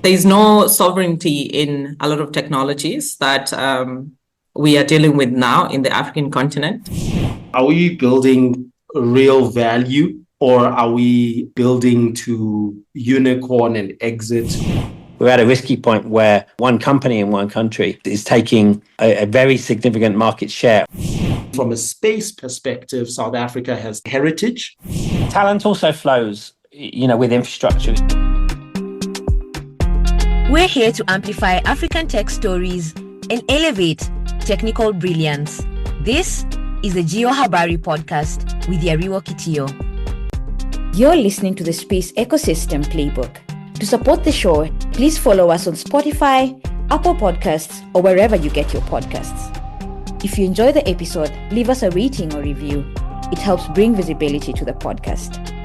There's no sovereignty in a lot of technologies that we are dealing with now in the African continent. Are we building real value, or are we building to unicorn and exit? We're at a risky point where one company in one country is taking a very significant market share. From a space perspective, South Africa has heritage. Talent also flows, with infrastructure. We're here to amplify African tech stories and elevate technical brilliance. This is the Geo Habari podcast with Yariwo Kitio. You're listening to the Space Ecosystem Playbook. To support the show, please follow us on Spotify, Apple Podcasts, or wherever you get your podcasts. If you enjoy the episode, leave us a rating or review. It helps bring visibility to the podcast.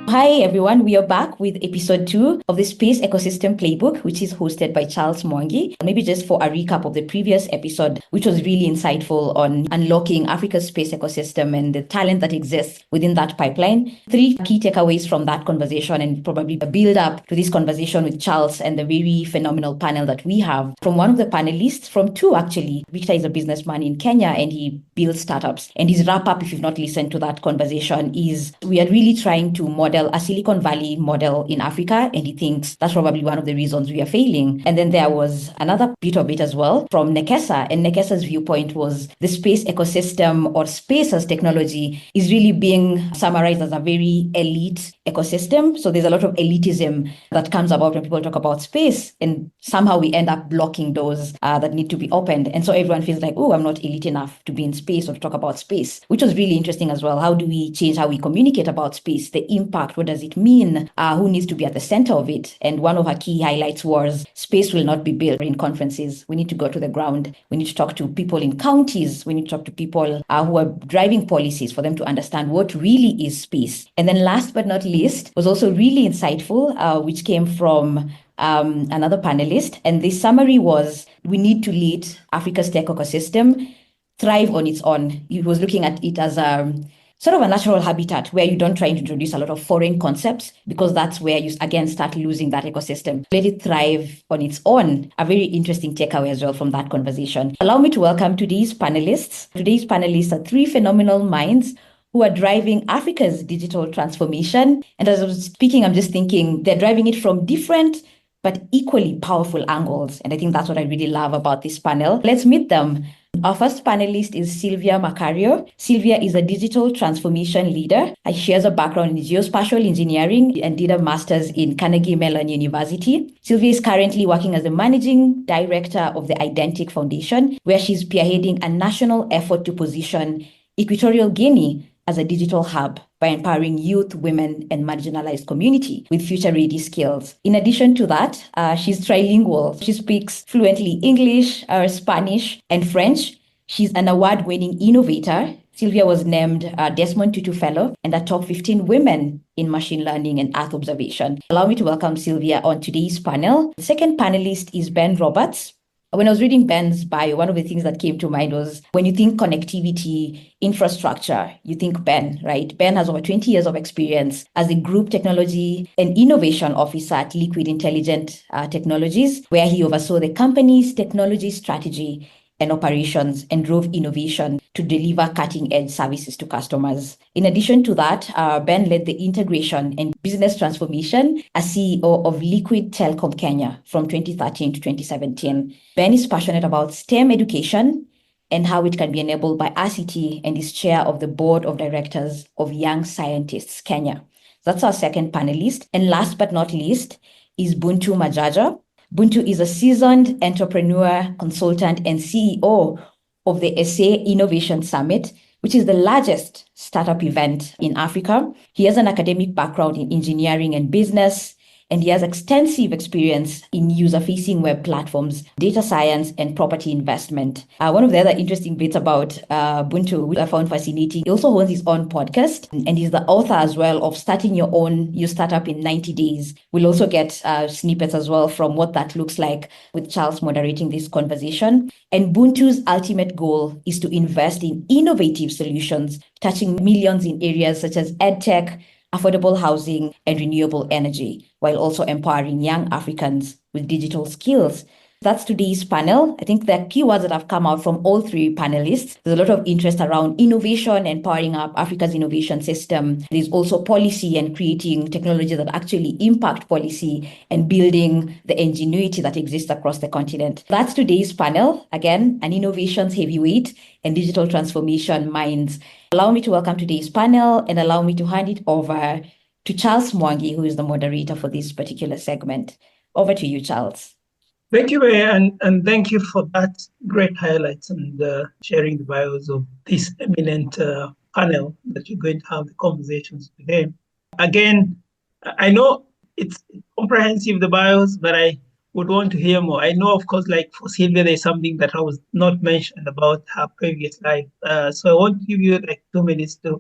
Hi everyone, we are back with episode 2 of the Space Ecosystem Playbook, which is hosted by Charles Mwangi. Maybe just for a recap of the previous episode, which was really insightful on unlocking Africa's space ecosystem and the talent that exists within that pipeline. 3 key takeaways from that conversation, and probably a build up to this conversation with Charles and the very phenomenal panel that we have. From one of the panelists, from 2 actually, Victor is a businessman in Kenya and he builds startups. And his wrap up, if you've not listened to that conversation, is we are really trying to model a Silicon Valley model in Africa, and he thinks that's probably one of the reasons we are failing. And then there was another bit of it as well from Nekesa, and Nekesa's viewpoint was the space ecosystem, or space as technology, is really being summarized as a very elite ecosystem. So there's a lot of elitism that comes about when people talk about space, and somehow we end up blocking doors that need to be opened. And so everyone feels like, oh, I'm not elite enough to be in space or to talk about space, which was really interesting as well. How do we change how we communicate about space, the impact? What does it mean? Who needs to be at the center of it? And one of our key highlights was space will not be built in conferences. We need to go to the ground. We need to talk to people in counties. We need to talk to people who are driving policies for them to understand what really is space. And then last but not least was also really insightful, which came from another panelist. And the summary was, we need to let Africa's tech ecosystem thrive on its own. He was looking at it as sort of a natural habitat where you don't try to introduce a lot of foreign concepts, because that's where you again start losing that ecosystem. Let it thrive on its own. A very interesting takeaway as well from that conversation. Allow me to welcome today's panelists. Today's panelists are 3 phenomenal minds who are driving Africa's digital transformation. And as I was speaking, I'm just thinking they're driving it from different but equally powerful angles. And I think that's what I really love about this panel. Let's meet them. Our first panelist is Sylvia Makario. Sylvia is a digital transformation leader. She has a background in geospatial engineering and did a master's in Carnegie Mellon University. Sylvia is currently working as the managing director of the Identic Foundation, where she's spearheading a national effort to position Equatorial Guinea as a digital hub by empowering youth, women, and marginalized community with future-ready skills. In addition to that, she's trilingual. She speaks fluently English, Spanish, and French. She's an award-winning innovator. Sylvia was named a Desmond Tutu Fellow and a top 15 women in machine learning and earth observation. Allow me to welcome Sylvia on today's panel. The second panelist is Ben Roberts. When I was reading Ben's bio, one of the things that came to mind was when you think connectivity, infrastructure, you think Ben, right? Ben has over 20 years of experience as a group technology and innovation officer at Liquid Intelligent Technologies, where he oversaw the company's technology strategy and operations and drove innovation to deliver cutting-edge services to customers. In addition to that, Ben led the integration and business transformation as CEO of Liquid Telecom Kenya from 2013 to 2017. Ben is passionate about STEM education and how it can be enabled by ICT, and is chair of the board of directors of Young Scientists Kenya. That's our second panelist. And last but not least is Buntu Majaja. Buntu is a seasoned entrepreneur, consultant, and CEO of the SA Innovation Summit, which is the largest startup event in Africa. He has an academic background in engineering and business, and he has extensive experience in user-facing web platforms, data science, and property investment. One of the other interesting bits about Buntu, which I found fascinating, he also owns his own podcast, and he's the author as well of Starting Your Startup in 90 Days. We'll also get snippets as well from what that looks like with Charles moderating this conversation. And Buntu's ultimate goal is to invest in innovative solutions, touching millions in areas such as edtech, affordable housing, and renewable energy, while also empowering young Africans with digital skills. That's today's panel. I think the keywords that have come out from all three panelists. There's a lot of interest around innovation and powering up Africa's innovation system. There's also policy and creating technology that actually impact policy and building the ingenuity that exists across the continent. That's today's panel. Again, an innovations heavyweight and digital transformation minds. Allow me to welcome today's panel and allow me to hand it over to Charles Mwangi, who is the moderator for this particular segment. Over to you, Charles. Thank you, Maya, and thank you for that great highlights and sharing the bios of this eminent panel that you're going to have the conversations today. Again, I know it's comprehensive, the bios, but I would want to hear more. I know, of course, like for Sylvia, there's something that I was not mentioned about her previous life. So I want to give you like 2 minutes to,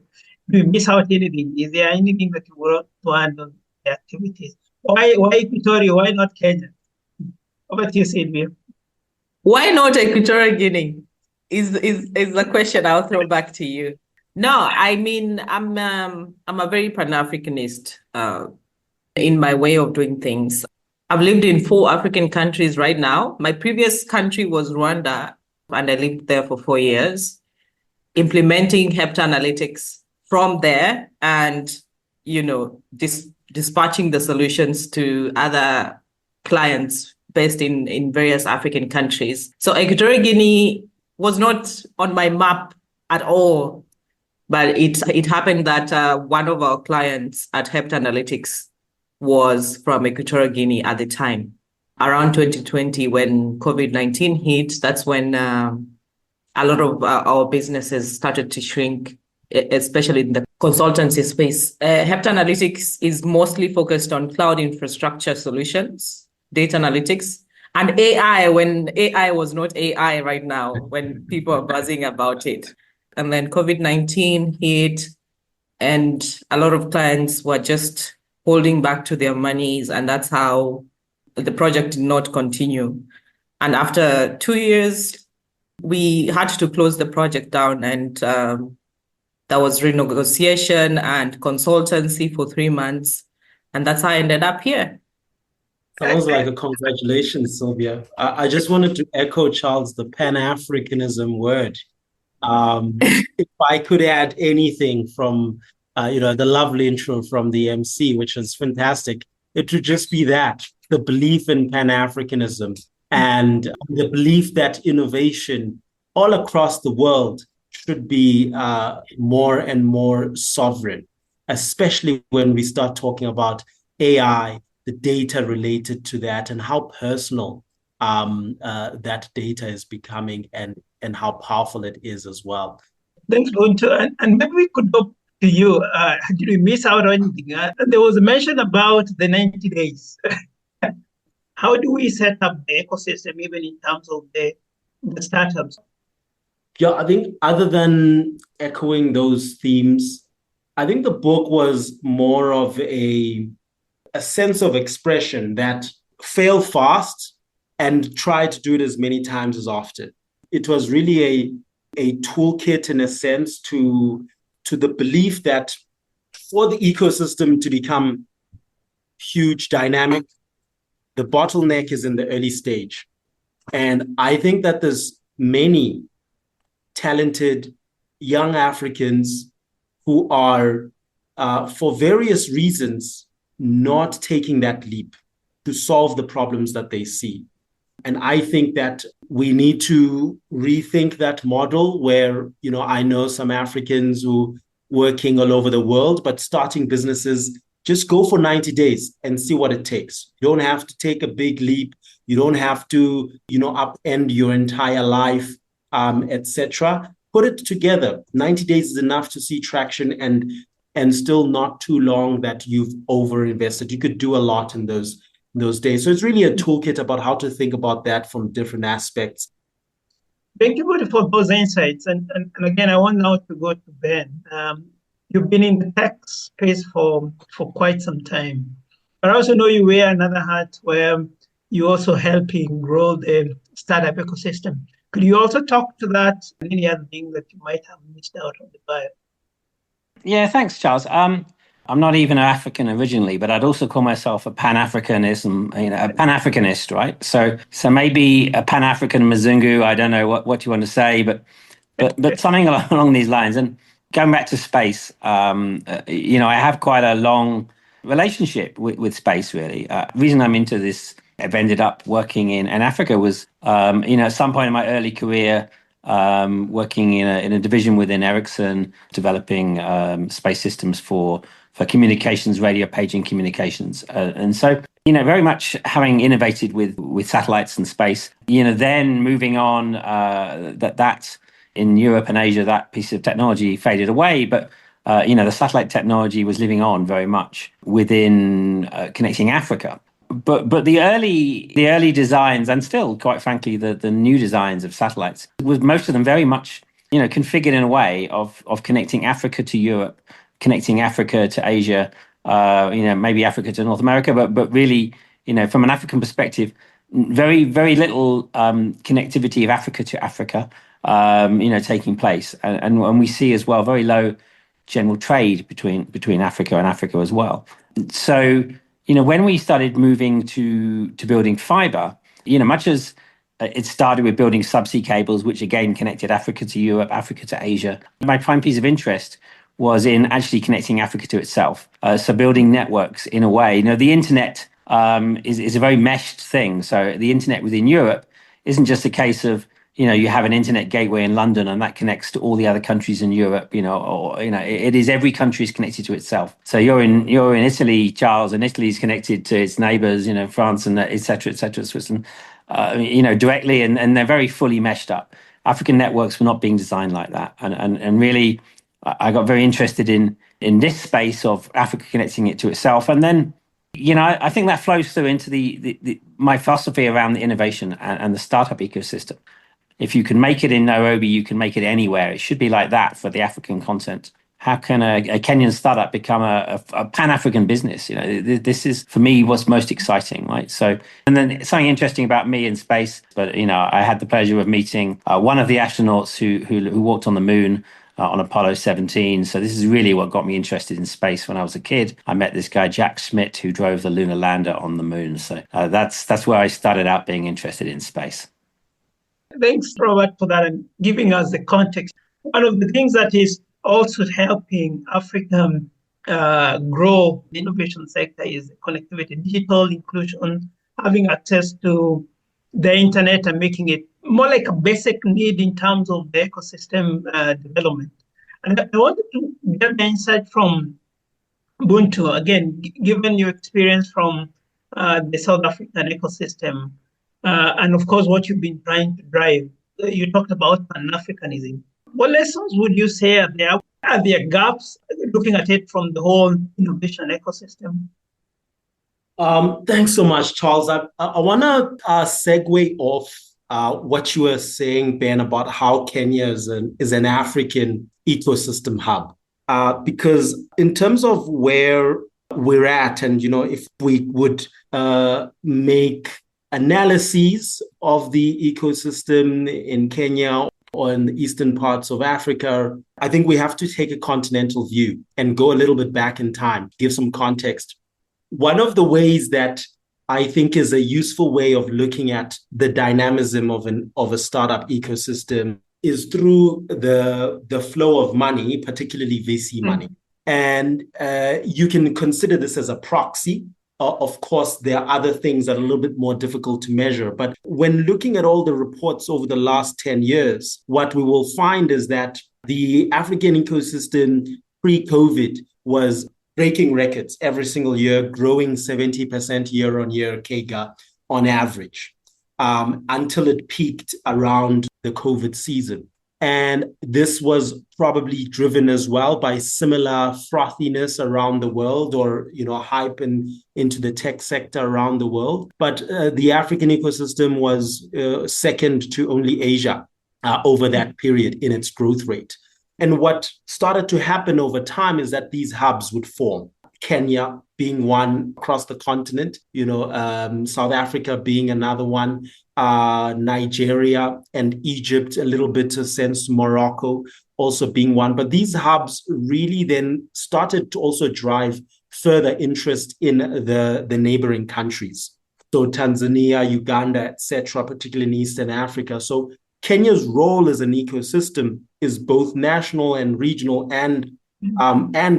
if you miss out anything, is there anything that you want to add on the activities? Why Equatorial? Why not Kenya? Over to you, Sylvia. Why not Equatorial Guinea? Is the question I'll throw back to you. No, I mean I'm a very Pan-Africanist in my way of doing things. I've lived in 4 African countries right now. My previous country was Rwanda, and I lived there for 4 years, implementing hepta analytics from there, and dispatching the solutions to other clients based in various African countries. So Equatorial Guinea was not on my map at all, but it happened that one of our clients at Hepta Analytics was from Equatorial Guinea at the time. Around 2020, when COVID-19 hit, that's when a lot of our businesses started to shrink, especially in the consultancy space. Hepta Analytics is mostly focused on cloud infrastructure solutions, data analytics, and AI, when AI was not AI right now, when people are buzzing about it. And then COVID-19 hit, and a lot of clients were just holding back to their monies, and that's how the project did not continue. And after 2 years, we had to close the project down, and there was renegotiation and consultancy for 3 months, and that's how I ended up here. Sounds like a congratulations, Sylvia. I just wanted to echo Charles, the Pan-Africanism word. If I could add anything from, the lovely intro from the MC, which was fantastic, it would just be that, the belief in Pan-Africanism and the belief that innovation all across the world should be more and more sovereign, especially when we start talking about AI, the data related to that, and how personal that data is becoming, and how powerful it is as well. Thanks, Buntu. And maybe we could go to you. Did we miss out on anything? There was a mention about the 90 days. How do we set up the ecosystem, even in terms of the startups? Yeah, I think other than echoing those themes, I think the book was more of a sense of expression that fail fast and try to do it as many times as often. It was really a toolkit, in a sense, to the belief that for the ecosystem to become huge, dynamic, the bottleneck is in the early stage. And I think that there's many talented young Africans who are, for various reasons, not taking that leap to solve the problems that they see. And I think that we need to rethink that model where, I know some Africans who working all over the world, but starting businesses, just go for 90 days and see what it takes. You don't have to take a big leap. You don't have to, upend your entire life, etc. Put it together. 90 days is enough to see traction, and still not too long that you've overinvested. You could do a lot in those days. So it's really a toolkit about how to think about that from different aspects. Thank you for those insights. And again, I want now to go to Ben. You've been in the tech space for quite some time. But I also know you wear another hat where you're also helping grow the startup ecosystem. Could you also talk to that and any other thing that you might have missed out on the bio? Yeah, thanks, Charles. I'm not even an African originally, but I'd also call myself a Pan-Africanism, a Pan-Africanist, right? So maybe a Pan-African Mzungu. I don't know what you want to say, but something along these lines. And going back to space, I have quite a long relationship with space, really. Reason I'm into this, I've ended up working in Africa was, at some point in my early career, working in a division within Ericsson, developing space systems for communications, radio paging communications. And so, very much having innovated with satellites and space, then moving on, that in Europe and Asia, that piece of technology faded away. But, the satellite technology was living on very much within connecting Africa. But the early designs, and still, quite frankly, the new designs of satellites, was most of them very much, configured in a way of connecting Africa to Europe, connecting Africa to Asia, maybe Africa to North America, but really, from an African perspective, very, very little connectivity of Africa to Africa, taking place. And we see as well very low general trade between Africa and Africa as well. So, when we started moving to building fiber, much as it started with building subsea cables, which again connected Africa to Europe, Africa to Asia, my prime piece of interest was in actually connecting Africa to itself. So building networks in a way. The internet is a very meshed thing. So the internet within Europe isn't just a case of, you have an internet gateway in London and that connects to all the other countries in Europe, it is every country is connected to itself. So you're in Italy, Charles, and Italy is connected to its neighbors, France and et cetera, Switzerland, directly, and they're very fully meshed up. African networks were not being designed like that. And really, I got very interested in this space of Africa connecting it to itself. And then, I think that flows through into my philosophy around the innovation and the startup ecosystem. If you can make it in Nairobi, you can make it anywhere. It should be like that for the African continent. How can a Kenyan startup become a Pan-African business? This is, for me, what's most exciting, right? So, and then something interesting about me in space, but, I had the pleasure of meeting one of the astronauts who walked on the moon on Apollo 17. So this is really what got me interested in space when I was a kid. I met this guy, Jack Schmitt, who drove the lunar lander on the moon. So that's where I started out being interested in space. Thanks, Robert, for that and giving us the context. One of the things that is also helping Africa grow the innovation sector is connectivity, digital inclusion, having access to the internet and making it more like a basic need in terms of the ecosystem development. And I wanted to get the insight from Buntu, again, given your experience from the South African ecosystem, and of course, what you've been trying to drive. You talked about Pan-Africanism. What lessons would you say are there? Are there gaps looking at it from the whole innovation ecosystem? Thanks so much, Charles. I want to segue off what you were saying, Ben, about how Kenya is an African ecosystem hub. Because in terms of where we're at, and if we would make analyses of the ecosystem in Kenya or in the eastern parts of Africa, I think we have to take a continental view and go a little bit back in time, give some context. One of the ways that I think is a useful way of looking at the dynamism of a startup ecosystem is through the flow of money, particularly VC money. And you can consider this as a proxy. Of course, there are other things that are a little bit more difficult to measure. But when looking at all the reports over the last 10 years, what we will find is that the African ecosystem pre-COVID was breaking records every single year, growing 70% year on year CAGR on average, until it peaked around the COVID season. And this was probably driven as well by similar frothiness around the world, or hype into the tech sector around the world. But the African ecosystem was second to only Asia over that period in its growth rate. And what started to happen over time is that these hubs would form. Kenya being one across the continent, South Africa being another one, Nigeria and Egypt, a little bit to sense Morocco also being one. But these hubs really then started to also drive further interest in the neighboring countries. So Tanzania, Uganda, etc., particularly in Eastern Africa. So Kenya's role as an ecosystem is both national and regional and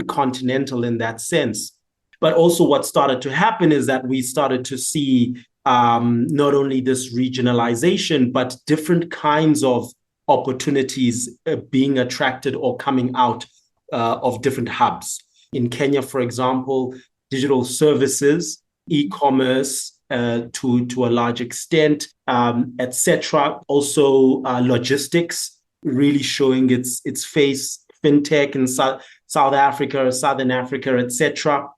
continental in that sense. But also what started to happen is that we started to see not only this regionalization, but different kinds of opportunities being attracted or coming out of different hubs. In Kenya, for example, digital services, e-commerce to a large extent, etc. Also logistics really showing its face, fintech in South Africa, Southern Africa, etc.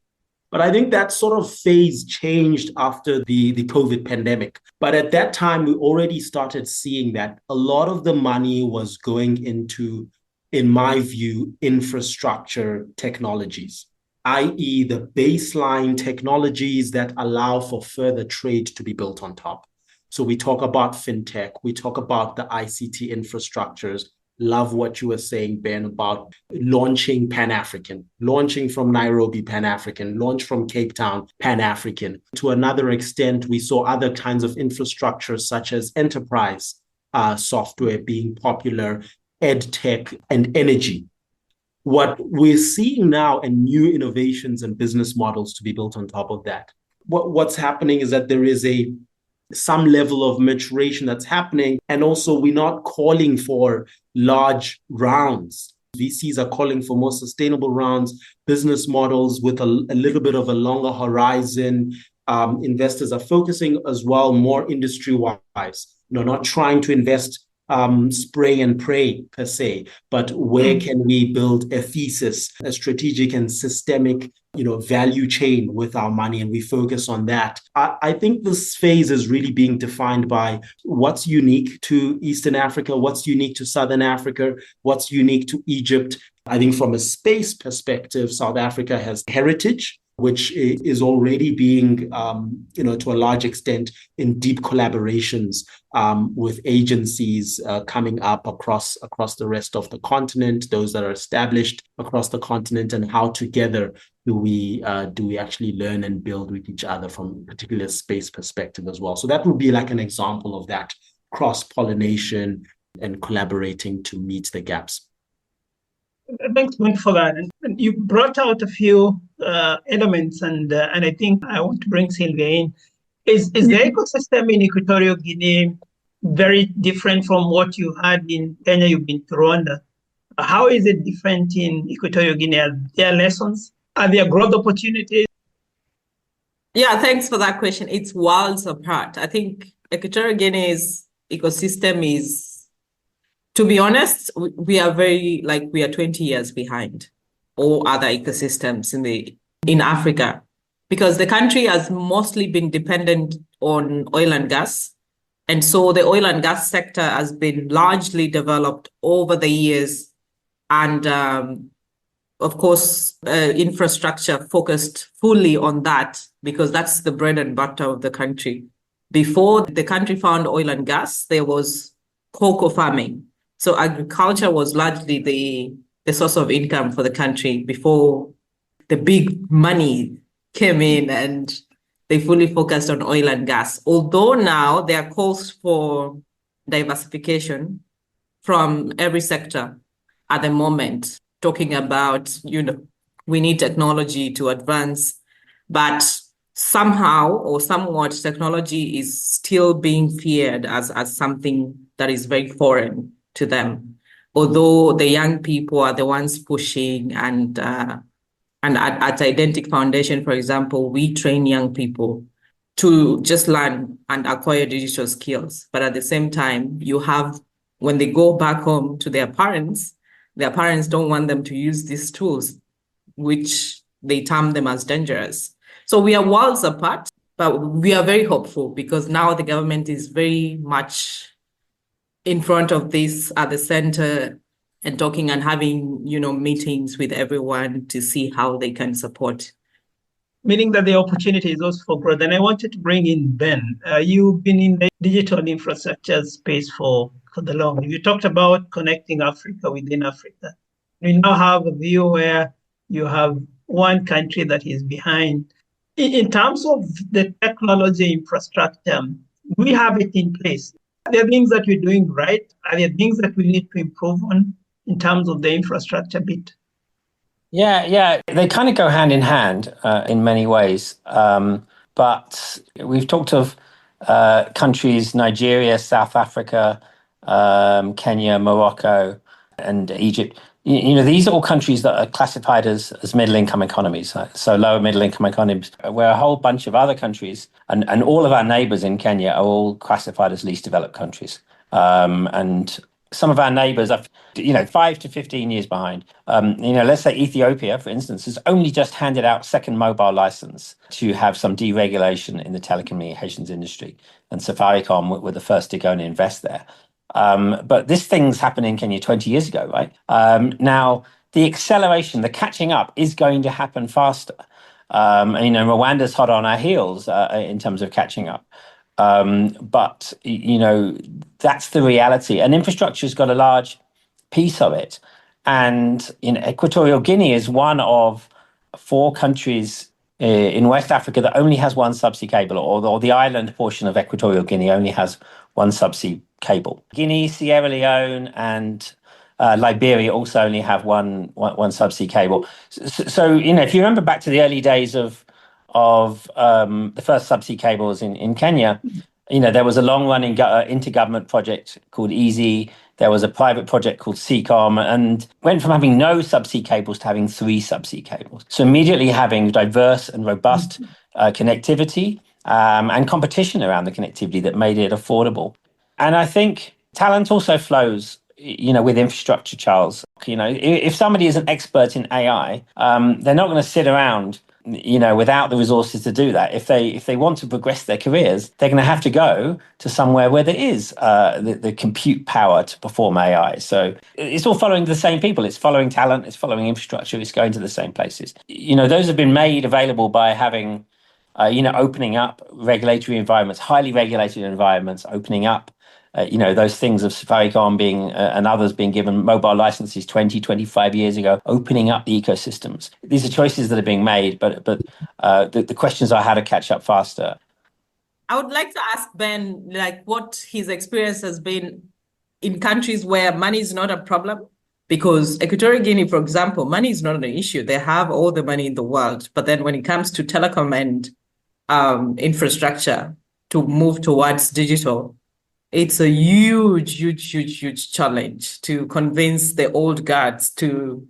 But I think that sort of phase changed after the COVID pandemic. But at that time, we already started seeing that a lot of the money was going into, in my view, infrastructure technologies, i.e. the baseline technologies that allow for further trade to be built on top. So we talk about fintech, we talk about the ICT infrastructures. Love what you were saying, Ben, about launching Pan-African, launching from Nairobi Pan-African, launch from Cape Town Pan-African. To another extent, we saw other kinds of infrastructure such as enterprise software being popular, ed tech, and energy. What we're seeing now and new innovations and business models to be built on top of that. What's happening is that there is some level of maturation that's happening. And also we're not calling for large rounds. VCs are calling for more sustainable rounds, business models with a little bit of a longer horizon. Investors are focusing as well more industry-wise, not trying to invest spray and pray per se, but where can we build a thesis, a strategic and systemic, value chain with our money, and we focus on that. I think this phase is really being defined by what's unique to Eastern Africa, what's unique to Southern Africa, what's unique to Egypt. I think from a space perspective, South Africa has heritage, which is already being, to a large extent in deep collaborations with agencies coming up across the rest of the continent, those that are established across the continent, and how together do we actually learn and build with each other from a particular space perspective as well. So that would be like an example of that cross-pollination and collaborating to meet the gaps. Thanks, Buntu, for that. And you brought out a few elements, and I think I want to bring Sylvia in. Is the ecosystem in Equatorial Guinea very different from what you had in Kenya? You've been to Rwanda. How is it different in Equatorial Guinea? Are there lessons? Are there growth opportunities? Yeah, thanks for that question. It's worlds apart. I think Equatorial Guinea's ecosystem is, to be honest, we are 20 years behind all other ecosystems in Africa, because the country has mostly been dependent on oil and gas. And so the oil and gas sector has been largely developed over the years. And of course, infrastructure focused fully on that, because that's the bread and butter of the country. Before the country found oil and gas, there was cocoa farming. So agriculture was largely the source of income for the country before the big money came in and they fully focused on oil and gas. Although now there are calls for diversification from every sector at the moment, talking about, we need technology to advance, but somehow or somewhat technology is still being feared as something that is very foreign to them, although the young people are the ones pushing. And at Identic Foundation, for example, we train young people to just learn and acquire digital skills. But at the same time, when they go back home to their parents don't want them to use these tools, which they term them as dangerous. So we are worlds apart, but we are very hopeful, because now the government is very much in front of this at the center and talking and having, meetings with everyone to see how they can support meaning that the opportunity is also for growth. And I wanted to bring in Ben. You've been in the digital infrastructure space for the long. You talked about connecting Africa within Africa. We now have a view where you have one country that is behind. In terms of the technology infrastructure, we have it in place. Are there things that we're doing right? Are there things that we need to improve on in terms of the infrastructure bit? Yeah, they kind of go hand in hand in many ways. But we've talked of countries, Nigeria, South Africa, Kenya, Morocco, and Egypt. These are all countries that are classified as middle-income economies, so lower middle-income economies, where a whole bunch of other countries and all of our neighbors in Kenya are all classified as least developed countries. And some of our neighbors are, 5 to 15 years behind. Let's say Ethiopia, for instance, has only just handed out second mobile license to have some deregulation in the telecommunications industry. And Safaricom were the first to go and invest there. But this thing's happened in Kenya 20 years ago, right? Now, the acceleration, the catching up is going to happen faster. Rwanda's hot on our heels in terms of catching up. But that's the reality. And infrastructure's got a large piece of it. And Equatorial Guinea is one of 4 countries in West Africa that only has one subsea cable, or the island portion of Equatorial Guinea only has one subsea cable. Guinea, Sierra Leone, and Liberia also only have one subsea cable. So if you remember back to the early days of the first subsea cables in Kenya, there was a long-running intergovernment project called EASY. There was a private project called CECOM, and went from having no subsea cables to having 3 subsea cables. So immediately having diverse and robust connectivity and competition around the connectivity that made it affordable. And I think talent also flows, with infrastructure, Charles. If somebody is an expert in AI, they're not going to sit around without the resources to do that. If they want to progress their careers, they're going to have to go to somewhere where there is the compute power to perform AI. So it's all following the same people. It's following talent. It's following infrastructure. It's going to the same places. Those have been made available by having, opening up regulatory environments, highly regulated environments, opening up. Those things of Safaricom and others being given mobile licenses 20, 25 years ago, opening up the ecosystems. These are choices that are being made, but the questions are how to catch up faster. I would like to ask Ben, what his experience has been in countries where money is not a problem. Because Equatorial Guinea, for example, money is not an issue. They have all the money in the world. But then when it comes to telecom and infrastructure to move towards digital, it's a huge challenge to convince the old guards to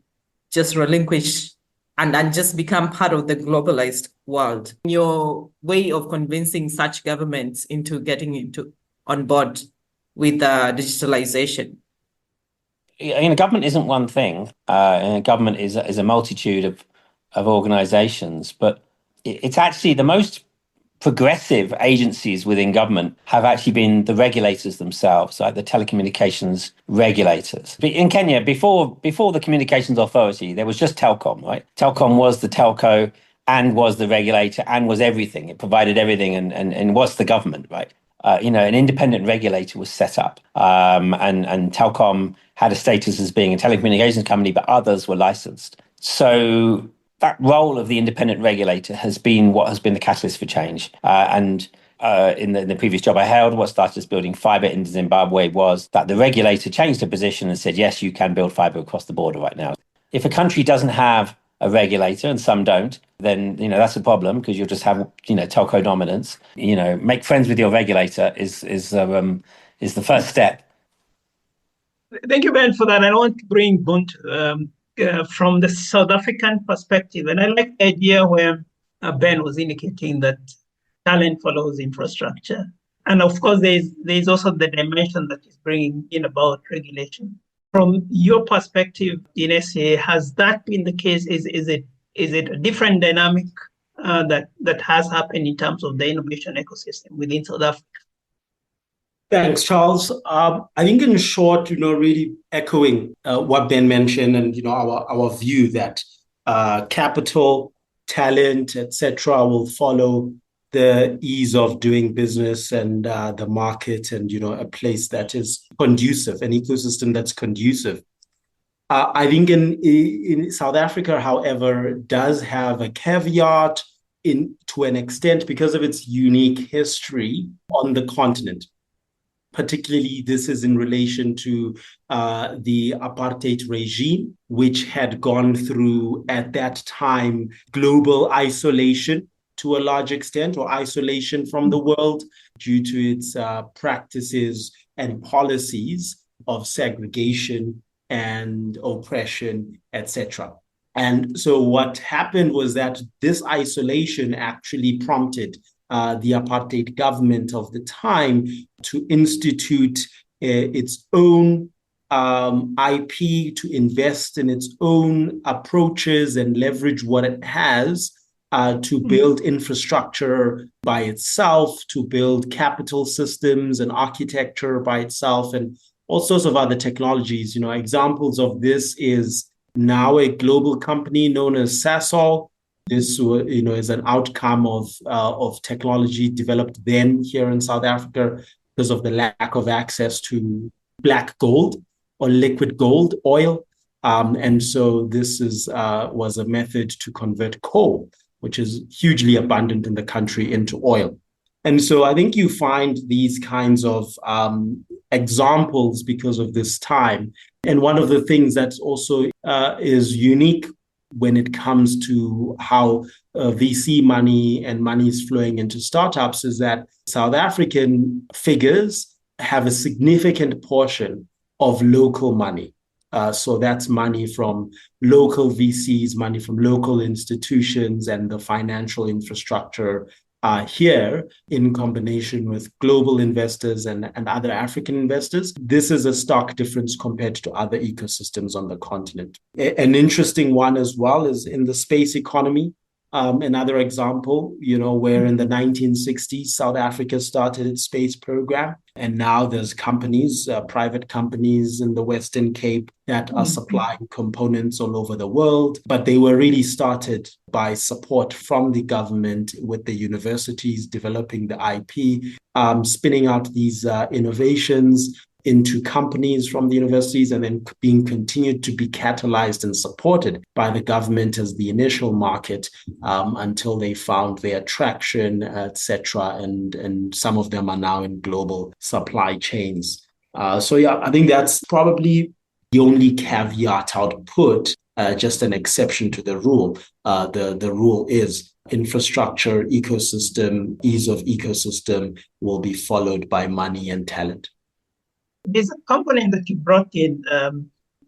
just relinquish and just become part of the globalized world. Your way of convincing such governments into getting on board with digitalization? Government isn't one thing. Government is a multitude of organizations, but it's actually the most progressive agencies within government have actually been the regulators themselves, like the telecommunications regulators. In Kenya, before the Communications Authority, there was just Telcom, right? Telcom was the telco and was the regulator and was everything. It provided everything and was the government, right? An independent regulator was set up, and Telcom had a status as being a telecommunications company, but others were licensed. So that role of the independent regulator has been what has been the catalyst for change. In the previous job I held, what started us building fiber in Zimbabwe was that the regulator changed the position and said, yes, you can build fiber across the border right now. If a country doesn't have a regulator, and some don't, then that's a problem, because you'll just have telco dominance. Make friends with your regulator is the first step. Thank you, Ben, for that. I want to bring Buntu from the South African perspective, and I like the idea where Ben was indicating that talent follows infrastructure, and of course there's also the dimension that is bringing in about regulation. From your perspective in SA, has that been the case? Is it a different dynamic that has happened in terms of the innovation ecosystem within South Africa? Thanks, Charles. I think in short, really echoing what Ben mentioned, and our view that capital talent, etc., will follow the ease of doing business and the market, and a place that is conducive, an ecosystem that's conducive. I think in South Africa, however, does have a caveat to an extent because of its unique history on the continent. Particularly, this is in relation to the apartheid regime, which had gone through, at that time, global isolation to a large extent, or isolation from the world due to its practices and policies of segregation and oppression, etc. And so what happened was that this isolation actually prompted the apartheid government of the time to institute its own IP, to invest in its own approaches and leverage what it has to build infrastructure by itself, to build capital systems and architecture by itself, and all sorts of other technologies. Examples of this is now a global company known as Sasol. This, is an outcome of technology developed then here in South Africa because of the lack of access to black gold or liquid gold, oil. And so this was a method to convert coal, which is hugely abundant in the country, into oil. And so I think you find these kinds of examples because of this time. And one of the things that also is unique when it comes to how VC money and money is flowing into startups is that South African figures have a significant portion of local money. So that's money from local VCs, money from local institutions, and the financial infrastructure here in combination with global investors and other African investors. This is a stark difference compared to other ecosystems on the continent. An interesting one as well is in the space economy. Another example, where in the 1960s, South Africa started its space program. And now there's companies, private companies in the Western Cape that are supplying components all over the world. But they were really started by support from the government, with the universities developing the IP, spinning out these innovations into companies from the universities, and then being continued to be catalyzed and supported by the government as the initial market until they found their traction, etc. And some of them are now in global supply chains. So I think that's probably the only caveat I would put, just an exception to the rule. The rule is infrastructure, ecosystem, ease of ecosystem will be followed by money and talent. There's a component that you brought in,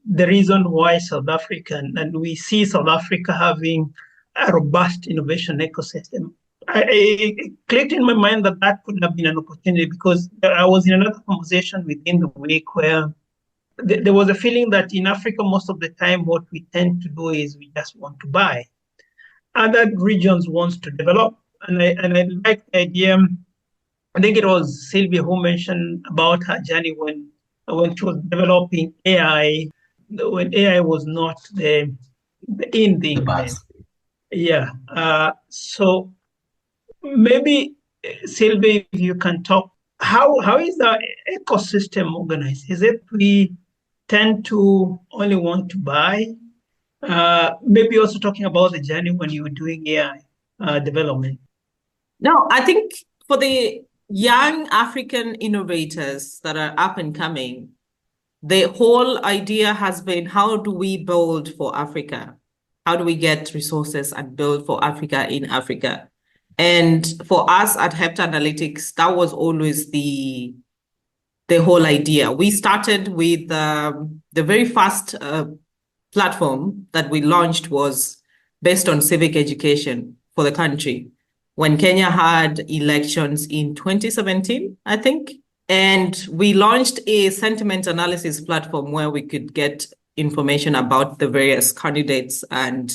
the reason why South Africa, and we see South Africa having a robust innovation ecosystem. It clicked in my mind that could have been an opportunity, because I was in another conversation within the week where there was a feeling that in Africa, most of the time, what we tend to do is we just want to buy. Other regions want to develop. And I like the idea. I think it was Sylvia who mentioned about her journey when she was developing AI, when AI was not the in thing. Yeah. So maybe, Sylvia, if you can talk, how is the ecosystem organized? Is it we tend to only want to buy? Maybe also talking about the journey when you were doing AI development. No, I think for the young African innovators that are up and coming, the whole idea has been, how do we build for Africa? How do we get resources and build for Africa in Africa? And for us at Hepta Analytics, that was always the whole idea. We started with the very first platform that we launched was based on civic education for the country, when Kenya had elections in 2017, I think. And we launched a sentiment analysis platform where we could get information about the various candidates and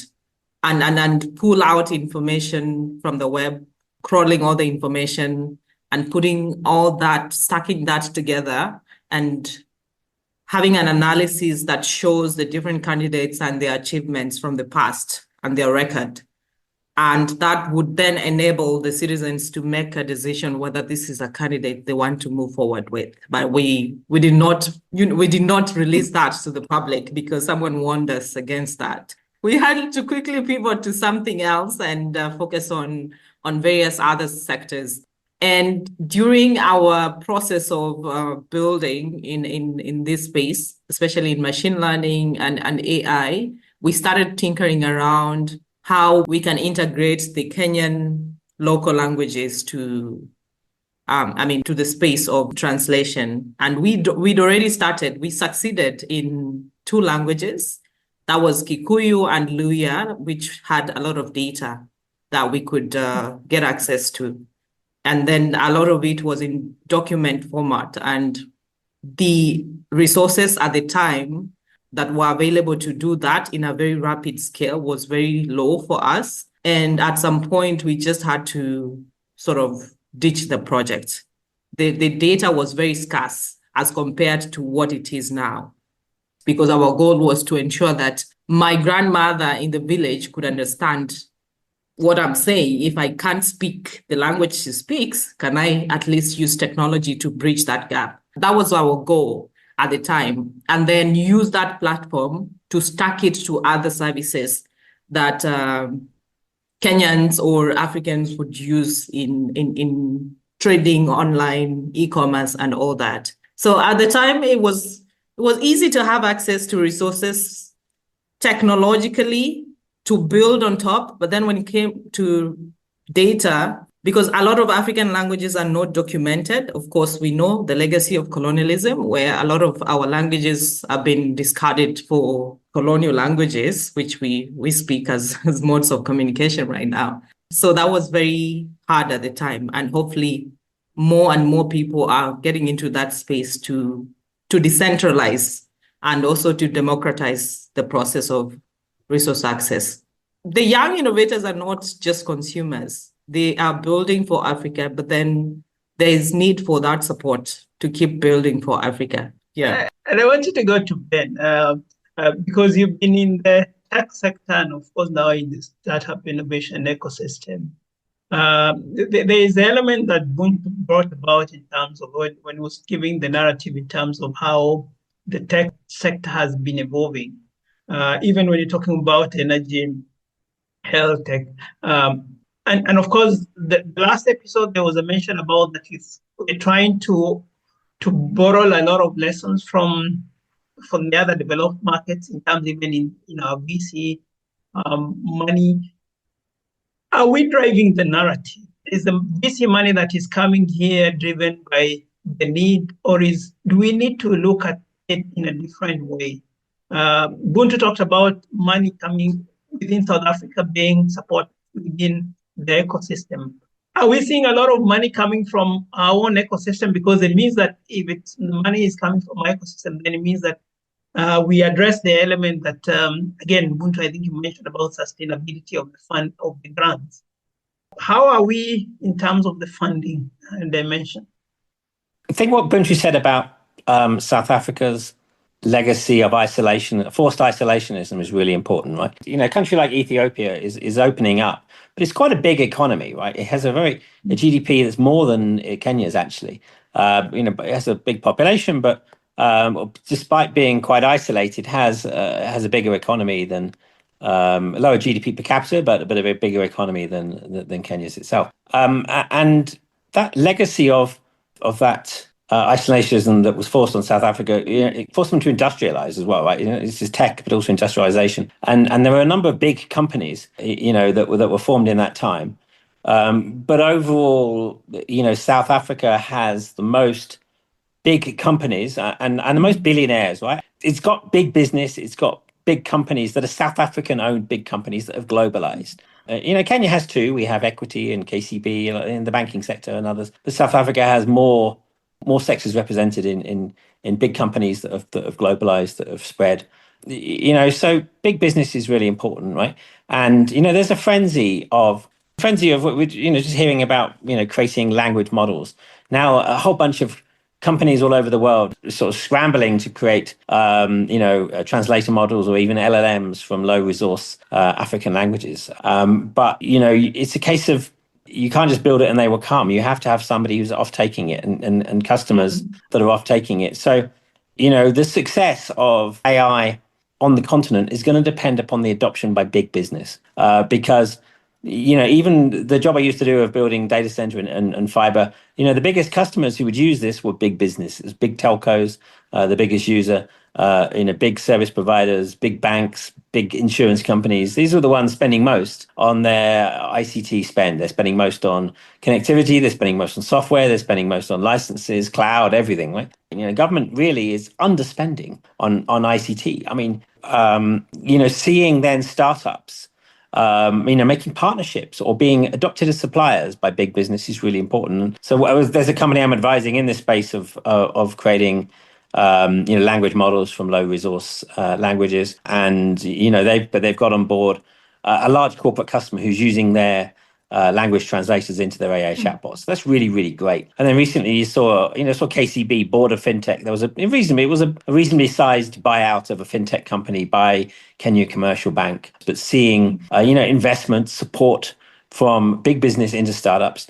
pull out information from the web, crawling all the information and putting all that, stacking that together and having an analysis that shows the different candidates and their achievements from the past and their record. And that would then enable the citizens to make a decision whether this is a candidate they want to move forward with. But we did not release that to the public because someone warned us against that. We had to quickly pivot to something else and focus on various other sectors. And during our process of building in this space, especially in machine learning and AI, we started tinkering around how we can integrate the Kenyan local languages to the space of translation. And we'd already started. We succeeded in 2 languages. That was Kikuyu and Luya, which had a lot of data that we could get access to. And then a lot of it was in document format. And the resources at the time that were available to do that in a very rapid scale was very low for us. And at some point, we just had to sort of ditch the project. The data was very scarce as compared to what it is now, because our goal was to ensure that my grandmother in the village could understand what I'm saying. If I can't speak the language she speaks, can I at least use technology to bridge that gap? That was our goal at the time, and then use that platform to stack it to other services that Kenyans or Africans would use in trading online, e-commerce, and all that. So at the time, it was easy to have access to resources technologically to build on top. But then when it came to data, because a lot of African languages are not documented. Of course, we know the legacy of colonialism, where a lot of our languages have been discarded for colonial languages, which we speak as modes of communication right now. So that was very hard at the time. And hopefully more and more people are getting into that space to decentralize and also to democratize the process of resource access. The young innovators are not just consumers. They are building for Africa, but then there is need for that support to keep building for Africa. Yeah. And I wanted to go to Ben, because you've been in the tech sector and of course now in the startup innovation ecosystem. There is the element that Buntu brought about in terms of when he was giving the narrative in terms of how the tech sector has been evolving. Even when you're talking about energy, health tech, and of course, the last episode, there was a mention about that we're trying to borrow a lot of lessons from the other developed markets in terms even in our VC money. Are we driving the narrative? Is the VC money that is coming here driven by the need, or do we need to look at it in a different way? Buntu talked about money coming within South Africa being supported within the ecosystem. Are we seeing a lot of money coming from our own ecosystem? Because it means that if the money is coming from our ecosystem, then it means that we address the element that, again, Buntu, I think you mentioned about sustainability of the fund, of the grants. How are we in terms of the funding dimension? I think what Buntu said about South Africa's legacy of isolation, forced isolationism, is really important, right? You know, a country like Ethiopia is opening up, but it's quite a big economy, right? It has a GDP that's more than Kenya's actually. But it has a big population, but despite being quite isolated, has a bigger economy than lower GDP per capita, but a very bigger economy than Kenya's itself. And that legacy of that isolationism that was forced on South Africa, it forced them to industrialize as well, right? This is tech, but also industrialization. And there were a number of big companies, that were formed in that time. But overall, South Africa has the most big companies and the most billionaires, right? It's got big business. It's got big companies that are South African-owned big companies that have globalized. Kenya has too. We have Equity and KCB in the banking sector and others. But South Africa has more sectors represented in big companies that have globalized, that have spread. So big business is really important, right? And there's a frenzy of just hearing about creating language models. Now a whole bunch of companies all over the world sort of scrambling to create, translator models or even LLMs from low resource African languages. But, it's a case of you can't just build it and they will come. You have to have somebody who's off taking it and customers that are off taking it. So, the success of AI on the continent is going to depend upon the adoption by big business, because even the job I used to do of building data center and fiber, the biggest customers who would use this were big businesses, big telcos, the biggest user, big service providers, big banks, big insurance companies. These are the ones spending most on their ICT spend. They're spending most on connectivity. They're spending most on software. They're spending most on licenses, cloud, everything, right? Government really is underspending on ICT. I mean, seeing then startups making partnerships or being adopted as suppliers by big business is really important. So there's a company I'm advising in this space of creating language models from low resource languages, and they've got on board a large corporate customer who's using their language translators into their AI chatbots. That's really, really great. And then recently you saw KCB board of fintech. There was a reasonably sized buyout of a fintech company by Kenya Commercial Bank. But seeing investment support from big business into startups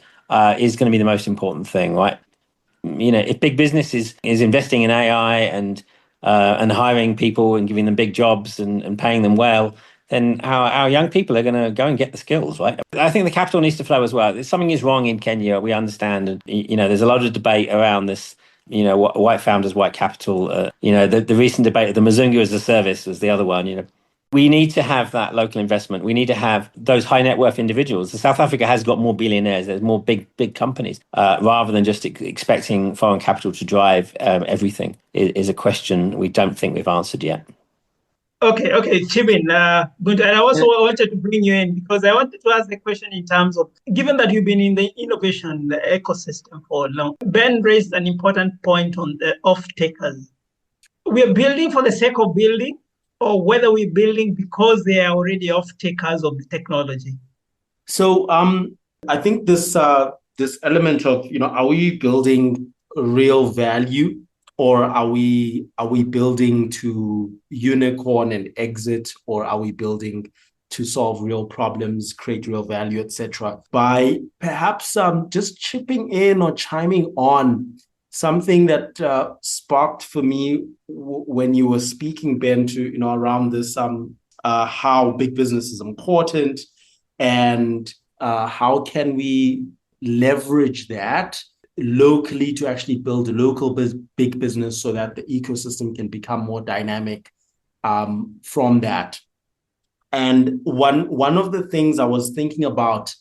is going to be the most important thing, right? If big business is investing in AI and hiring people and giving them big jobs and paying them well, then our young people are going to go and get the skills, right? I think the capital needs to flow as well. If something is wrong in Kenya, we understand. And, there's a lot of debate around this, white founders, white capital. The recent debate of the Mzungu as a service was the other one, We need to have that local investment. We need to have those high net worth individuals. South Africa has got more billionaires. There's more big companies, rather than just expecting foreign capital to drive everything is a question we don't think we've answered yet. Okay, Chibin, Buntu, and I also wanted to bring you in because I wanted to ask the question in terms of, given that you've been in the innovation ecosystem for long, Ben raised an important point on the off-takers. We're building for the sake of building, or whether we're building because they are already off-takers of the technology? So I think this element of, are we building real value, or are we building to unicorn and exit, or are we building to solve real problems, create real value, etc.? By perhaps just chipping in or chiming on something that sparked for me when you were speaking, Ben, to around this how big business is important, and how can we leverage that locally to actually build a local big business so that the ecosystem can become more dynamic from that. And one of the things I was thinking about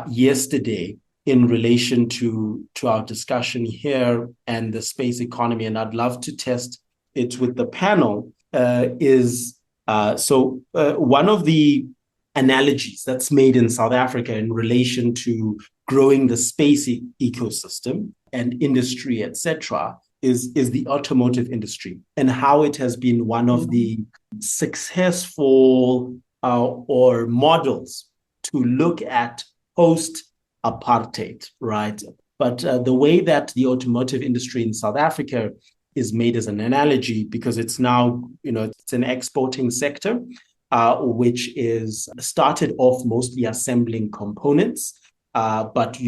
yesterday in relation to our discussion here and the space economy, and I'd love to test it with the panel, is one of the analogies that's made in South Africa in relation to growing the space ecosystem and industry, etc., is the automotive industry, and how it has been one of the successful or models to look at post-apartheid, right? But the way that the automotive industry in South Africa is made as an analogy, because it's now, it's an exporting sector, which is started off mostly assembling components, but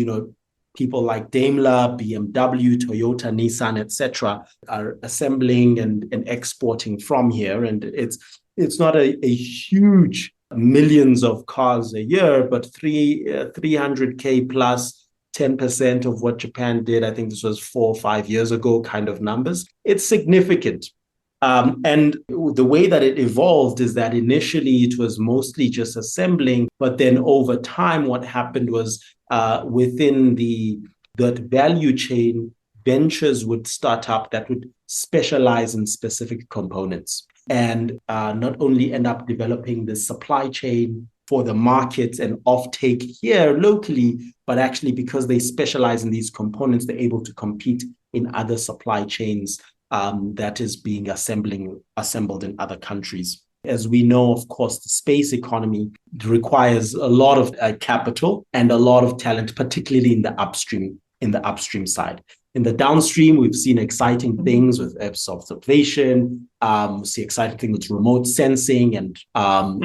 people like Daimler, BMW, Toyota, Nissan, etc., are assembling and exporting from here, and it's not a huge millions of cars a year, but 300K plus 10% of what Japan did. I think this was 4 or 5 years ago kind of numbers. It's significant. And the way that it evolved is that initially it was mostly just assembling, but then over time, what happened was within that value chain, ventures would start up that would specialize in specific components, and not only end up developing the supply chain for the markets and offtake here locally, but actually because they specialize in these components, they're able to compete in other supply chains that is being assembled in other countries. As we know, of course, the space economy requires a lot of capital and a lot of talent, particularly in the upstream side. In the downstream, we've seen exciting things with Earth observation. We see exciting things with remote sensing and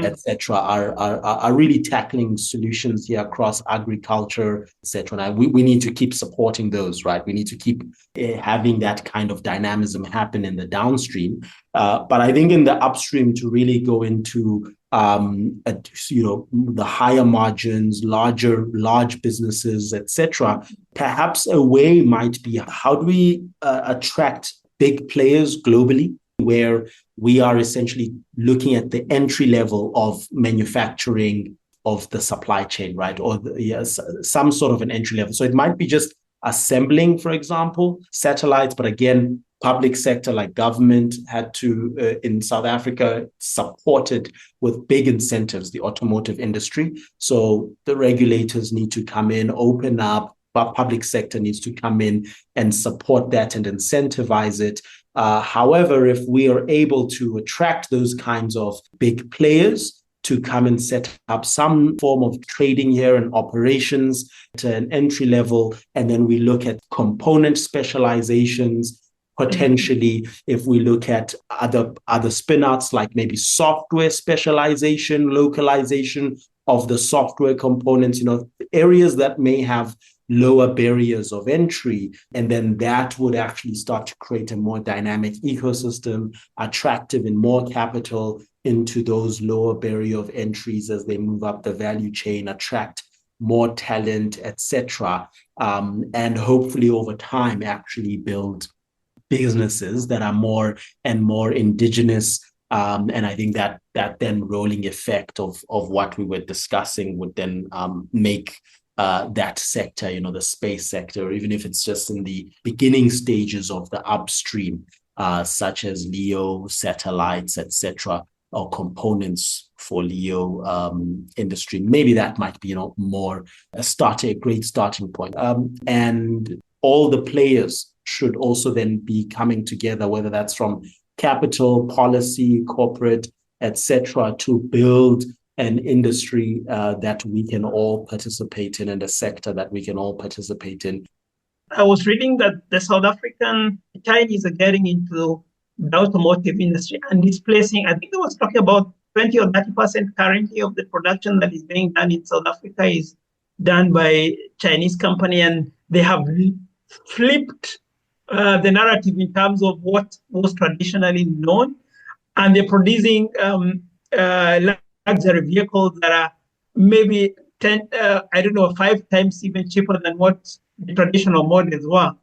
etc. Are really tackling solutions here across agriculture, etc. And we need to keep supporting those, right? We need to keep having that kind of dynamism happen in the downstream. But I think in the upstream, to really go into the higher margins, large businesses, etc. Perhaps a way might be, how do we attract big players globally, where we are essentially looking at the entry level of manufacturing of the supply chain, right? Or some sort of an entry level. So it might be just assembling, for example, satellites, but again, public sector like government had to, in South Africa, supported with big incentives, the automotive industry. So the regulators need to come in, open up, but public sector needs to come in and support that and incentivize it. However, if we are able to attract those kinds of big players to come and set up some form of trading here and operations to an entry level, and then we look at component specializations, potentially, if we look at other spin-outs, like maybe software specialization, localization of the software components, areas that may have lower barriers of entry. And then that would actually start to create a more dynamic ecosystem, attractive and more capital into those lower barrier of entries as they move up the value chain, attract more talent, etc. And hopefully over time actually build businesses that are more and more indigenous. And I think that then rolling effect of what we were discussing would then make that sector, the space sector, even if it's just in the beginning stages of the upstream, such as LEO, satellites, etc., or components for LEO industry. Maybe that might be, more a great starting point. And all the players should also then be coming together, whether that's from capital, policy, corporate, etc., to build an industry that we can all participate in and a sector that we can all participate in. I was reading that the South African Chinese are getting into the automotive industry and displacing, I think I was talking about 20 or 30% currently of the production that is being done in South Africa is done by Chinese company, and they have flipped the narrative in terms of what was traditionally known, and they're producing luxury vehicles that are maybe 5 times even cheaper than what the traditional models were.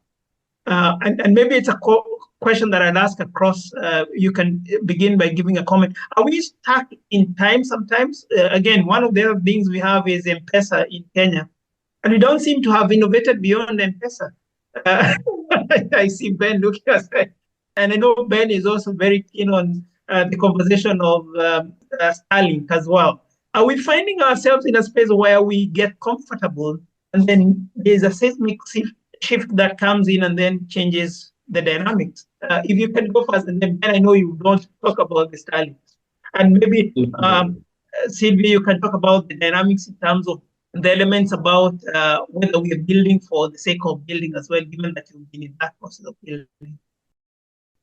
And maybe it's a question that I'd ask across. You can begin by giving a comment. Are we stuck in time sometimes? Again, one of the other things we have is M-Pesa in Kenya, and we don't seem to have innovated beyond M-Pesa. I see Ben looking at me, and I know Ben is also very keen on the conversation of Starlink as well. Are we finding ourselves in a space where we get comfortable and then there's a seismic shift that comes in and then changes the dynamics? If you can go first, and then Ben, I know you don't talk about the Starlink. And maybe Sylvia, you can talk about the dynamics in terms of the elements about whether we are building for the sake of building as well, given that you've been in that process of building.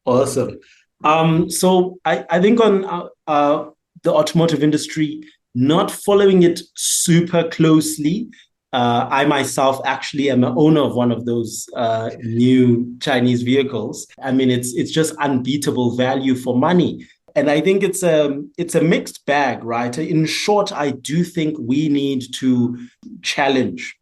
Awesome. So I think on the automotive industry, not following it super closely, I myself actually am an owner of one of those new Chinese vehicles. I mean, it's just unbeatable value for money. And I think it's a mixed bag, right? In short, I do think we need to challenge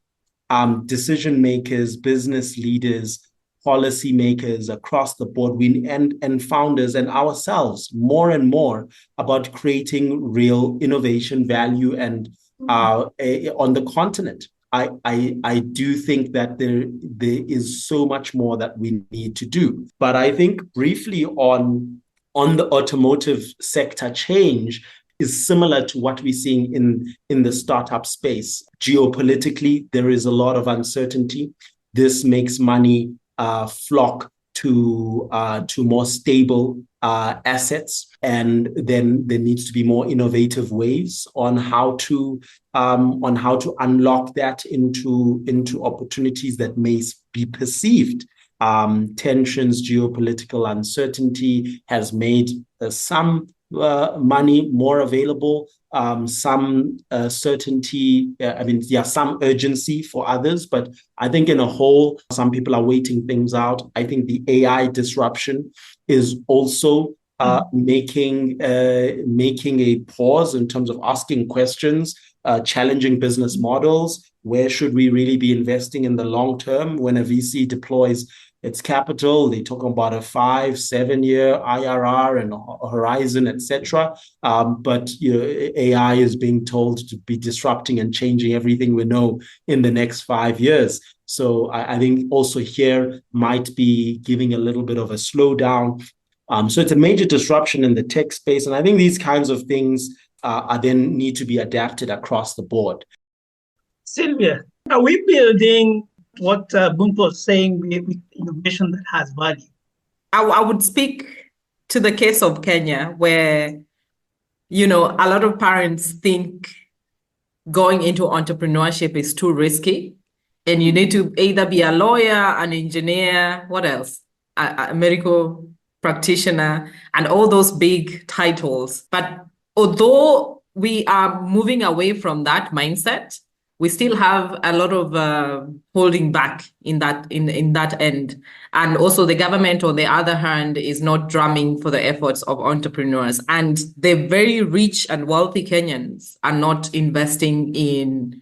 decision makers, business leaders, policy makers across the board, and founders and ourselves more and more about creating real innovation value and on the continent. I do think that there is so much more that we need to do. But I think briefly on the automotive sector change is similar to what we're seeing in the startup space. Geopolitically, there is a lot of uncertainty. This makes money flock to more stable assets, and then there needs to be more innovative ways on how to unlock that into opportunities that may be perceived tensions, geopolitical uncertainty has made some money more available, some certainty, some urgency for others. But I think in a whole, some people are waiting things out. I think the AI disruption is also making a pause in terms of asking questions, challenging business models. Where should we really be investing in the long term? When a VC deploys its capital, they talk about a 5-7 year IRR and horizon, etc. But AI is being told to be disrupting and changing everything we know in the next 5 years. So I think also here might be giving a little bit of a slowdown. So it's a major disruption in the tech space. And I think these kinds of things are then need to be adapted across the board. Sylvia, are we building what Buntu was saying with innovation that has value? I would speak to the case of Kenya, where, a lot of parents think going into entrepreneurship is too risky. And you need to either be a lawyer, an engineer, what else? A medical practitioner, and all those big titles. But although we are moving away from that mindset, we still have a lot of holding back in that end. And also the government, on the other hand, is not drumming for the efforts of entrepreneurs. And the very rich and wealthy Kenyans are not investing in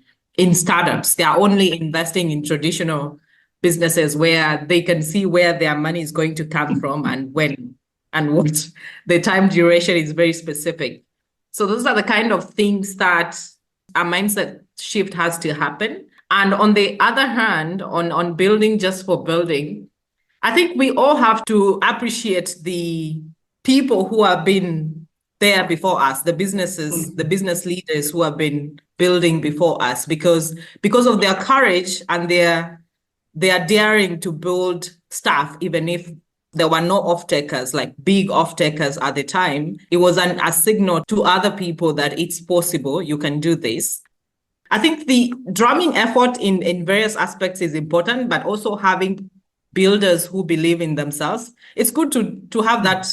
startups. They are only investing in traditional businesses where they can see where their money is going to come from and when and what. The time duration is very specific. So those are the kind of things that a mindset shift has to happen. And on the other hand, on building just for building, I think we all have to appreciate the people who have been there before us, the businesses, the business leaders who have been building before us, because of their courage and their daring to build stuff, even if there were no off-takers, like big off-takers at the time. It was a signal to other people that it's possible, you can do this. I think the drumming effort in various aspects is important, but also having builders who believe in themselves. It's good to have that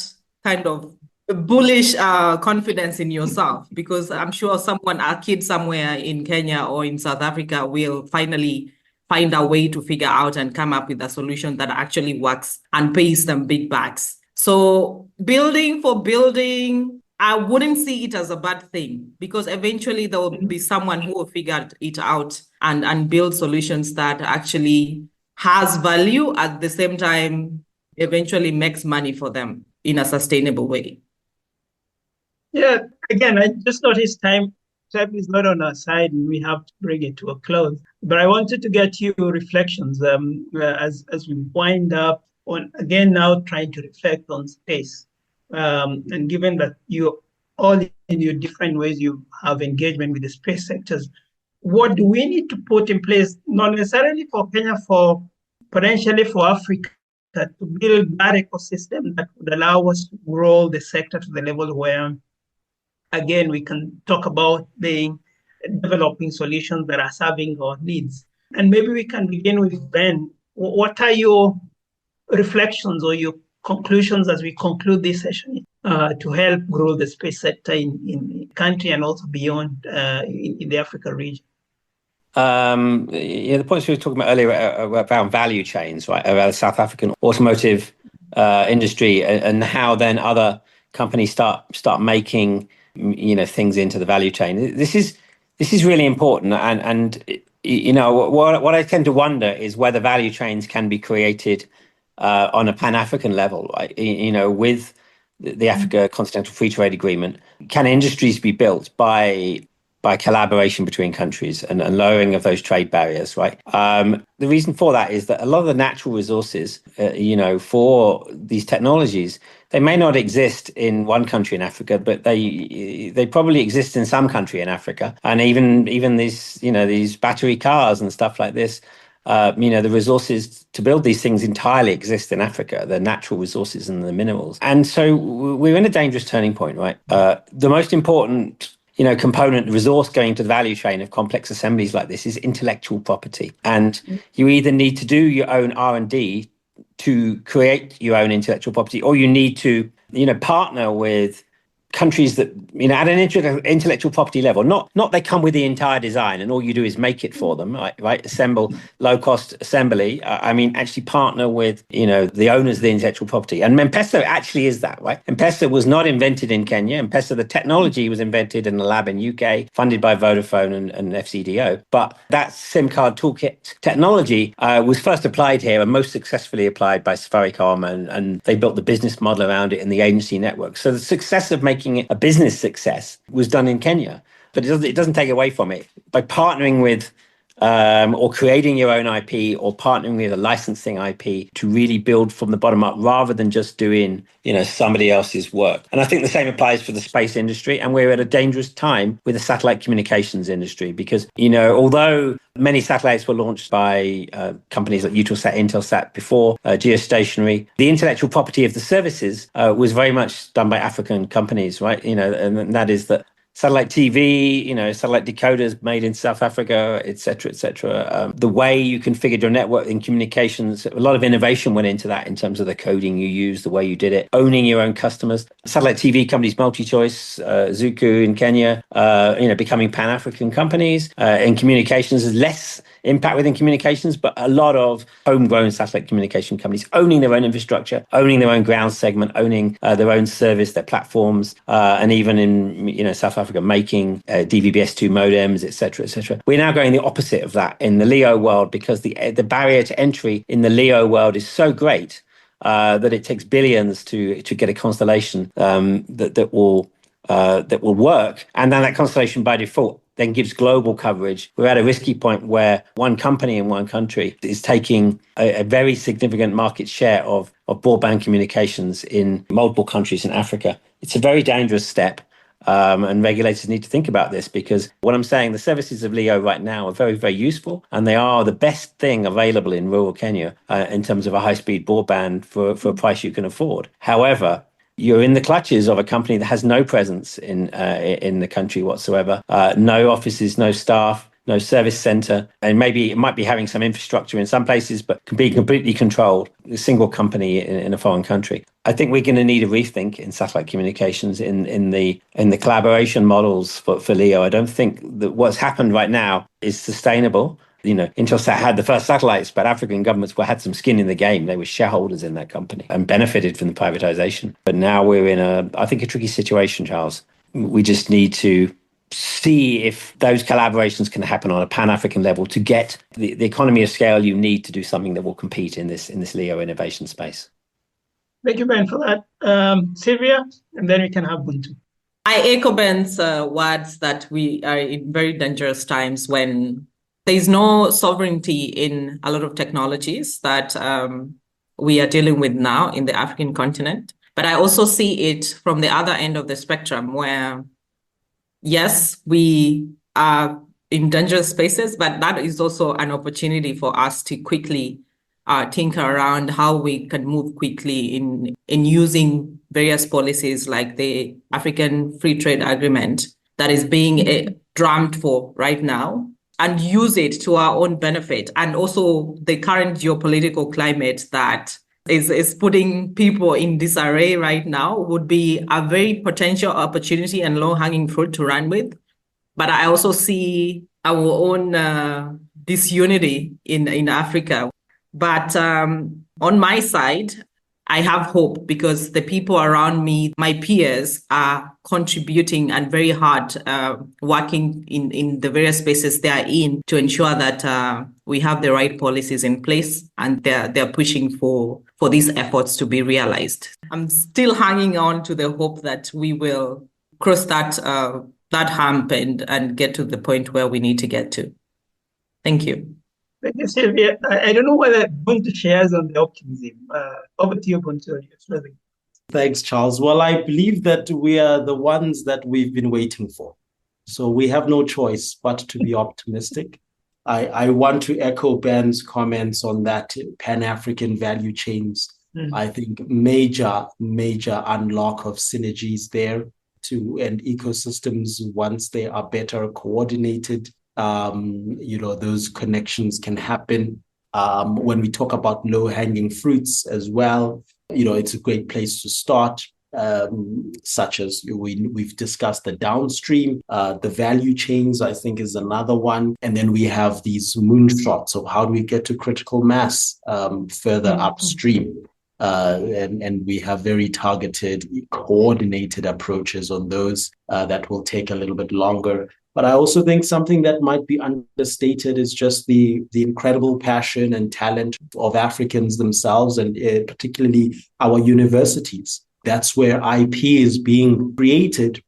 kind of bullish confidence in yourself, because I'm sure a kid somewhere in Kenya or in South Africa will finally find a way to figure out and come up with a solution that actually works and pays them big bucks. So building for building, I wouldn't see it as a bad thing, because eventually there will be someone who will figure it out and build solutions that actually has value, at the same time eventually makes money for them in a sustainable way. Yeah, again, I just noticed time is not on our side and we have to bring it to a close. But I wanted to get your reflections as we wind up on, again, now trying to reflect on space. And given that you all in your different ways you have engagement with the space sectors, what do we need to put in place, not necessarily for Kenya, for potentially for Africa, to build that ecosystem that would allow us to grow the sector to the level where, again, we can talk about the developing solutions that are serving our needs? And maybe we can begin with Ben. What are your reflections or your conclusions as we conclude this session to help grow the space sector in the country and also beyond in the Africa region? The points we were talking about earlier around value chains, right, around the South African automotive industry, and how then other companies start making things into the value chain. This is really important, and what I tend to wonder is whether value chains can be created on a Pan-African level, right? With the Africa Continental Free Trade Agreement, can industries be built by collaboration between countries and lowering of those trade barriers, right? The reason for that is that a lot of the natural resources, for these technologies, they may not exist in one country in Africa, but they probably exist in some country in Africa. And even these battery cars and stuff like this, the resources to build these things entirely exist in Africa, the natural resources and the minerals. And so we're in a dangerous turning point, right? The most important component resource going to the value chain of complex assemblies like this is intellectual property. And you either need to do your own R&D to create your own intellectual property, or you need to, partner with countries that, at an intellectual property level, not they come with the entire design and all you do is make it for them, right? Assemble low-cost assembly. Actually partner with, the owners of the intellectual property. And M-Pesa actually is that, right? M-Pesa was not invented in Kenya. M-Pesa, the technology was invented in a lab in UK, funded by Vodafone and FCDO. But that SIM card toolkit technology was first applied here and most successfully applied by Safaricom, and they built the business model around it in the agency network. So the success of making it a business success was done in Kenya, but it doesn't take away from it. By partnering with or creating your own IP or partnering with a licensing IP to really build from the bottom up rather than just doing, somebody else's work. And I think the same applies for the space industry. And we're at a dangerous time with the satellite communications industry because, although many satellites were launched by companies like Eutelsat, Intelsat before, geostationary, the intellectual property of the services was very much done by African companies, right? And that is that satellite TV, satellite decoders made in South Africa, et cetera, the way you configured your network in communications, a lot of innovation went into that in terms of the coding you used, the way you did it, owning your own customers. Satellite TV companies, MultiChoice, Zuku in Kenya, becoming Pan-African companies. In communications, there's less impact within communications, but a lot of homegrown satellite communication companies owning their own infrastructure, owning their own ground segment, owning their own service, their platforms, and even in South Africa making DVB-S2 modems, et cetera. We're now going the opposite of that in the LEO world because the barrier to entry in the LEO world is so great that it takes billions to get a constellation that will work, and then that constellation by default then gives global coverage. We're at a risky point where one company in one country is taking a very significant market share of broadband communications in multiple countries in Africa. It's a very dangerous step. And regulators need to think about this because what I'm saying, the services of LEO right now are very, very useful, and they are the best thing available in rural Kenya in terms of a high-speed broadband for a price you can afford. However, you're in the clutches of a company that has no presence in the country whatsoever, no offices, no staff, no service center, and maybe it might be having some infrastructure in some places, but can be completely controlled, a single company in a foreign country. I think we're going to need a rethink in satellite communications in the collaboration models for LEO. I don't think that what's happened right now is sustainable. Intelsat had the first satellites, but African governments had some skin in the game. They were shareholders in that company and benefited from the privatization. But now we're in a tricky situation, Charles. We just need to see if those collaborations can happen on a Pan-African level to get the economy of scale you need to do something that will compete in this LEO innovation space. Thank you, Ben, for that. Sylvia, and then we can have Buntu. I echo Ben's words that we are in very dangerous times when there is no sovereignty in a lot of technologies that we are dealing with now in the African continent. But I also see it from the other end of the spectrum where, yes, we are in dangerous spaces, but that is also an opportunity for us to quickly think around how we can move quickly in using various policies like the African Free Trade Agreement that is being drummed for right now, and use it to our own benefit. And also the current geopolitical climate that is putting people in disarray right now would be a very potential opportunity and low-hanging fruit to run with. But I also see our own disunity in Africa. But on my side, I have hope because the people around me, my peers, are contributing and very hard working in the various spaces they are in to ensure that we have the right policies in place, and they're pushing for these efforts to be realized. I'm still hanging on to the hope that we will cross that hump and get to the point where we need to get to. Thank you. Thank you, Sylvia. I don't know whether Buntu shares on the optimism. Over to you, Buntu. Thanks, Charles. Well, I believe that we are the ones that we've been waiting for. So we have no choice but to be optimistic. I want to echo Ben's comments on that Pan-African value chains. I think major unlock of synergies there and ecosystems once they are better coordinated. Those connections can happen. When we talk about low-hanging fruits as well, it's a great place to start. Such as we've discussed the downstream, the value chains, I think, is another one. And then we have these moonshots of how do we get to critical mass further upstream. And we have very targeted, coordinated approaches on those that will take a little bit longer. But I also think something that might be understated is just the incredible passion and talent of Africans themselves, and particularly our universities. That's where IP is being created.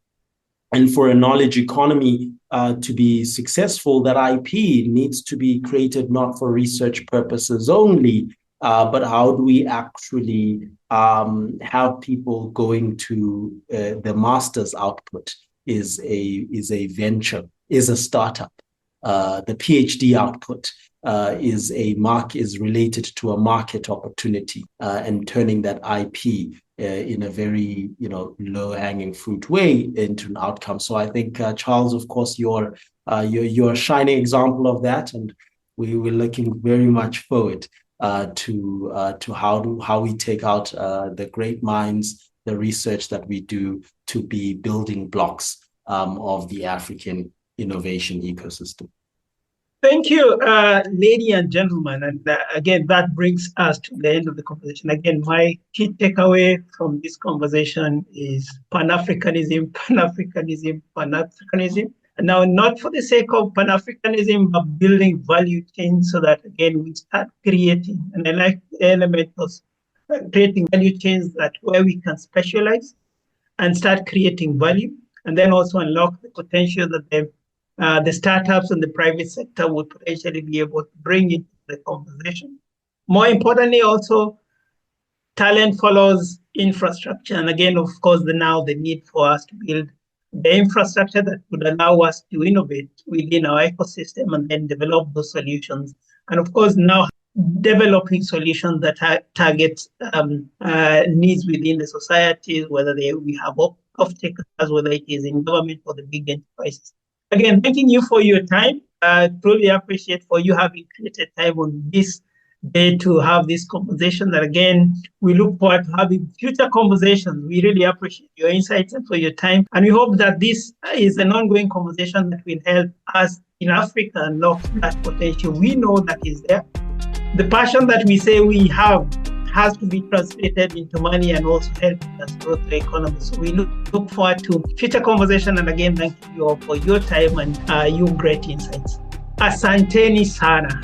And for a knowledge economy to be successful, that IP needs to be created not for research purposes only, but how do we actually have people going to the master's output is a venture, is a startup. The PhD output is related to a market opportunity, and turning that IP in a very low-hanging fruit way into an outcome. So I think Charles, of course, you're a shining example of that, and we're looking very much forward to how we take out the great minds, the research that we do to be building blocks of the African innovation ecosystem. Thank you, ladies and gentlemen. And again, that brings us to the end of the conversation. Again, my key takeaway from this conversation is Pan-Africanism, Pan-Africanism, Pan-Africanism. And now, not for the sake of Pan-Africanism, but building value chains so that, again, we start creating. And I like the element of creating value chains that where we can specialize and start creating value, and then also unlock the potential that the startups and the private sector would potentially be able to bring into the conversation. More importantly, also, talent follows infrastructure. And again, of course, the need for us to build the infrastructure that would allow us to innovate within our ecosystem and then develop those solutions. And of course, now developing solutions that target needs within the society, whether we have off-takers, whether it is in government or the big enterprises. Again, thanking you for your time. Truly appreciate for you having created time on this day to have this conversation. That again, we look forward to having future conversations. We really appreciate your insights and for your time. And we hope that this is an ongoing conversation that will help us in Africa unlock that potential we know that is there. The passion that we say we have has to be translated into money and also helping us grow the economy. So we look forward to future conversation. And again, thank you all for your time and your great insights. Asanteni sana.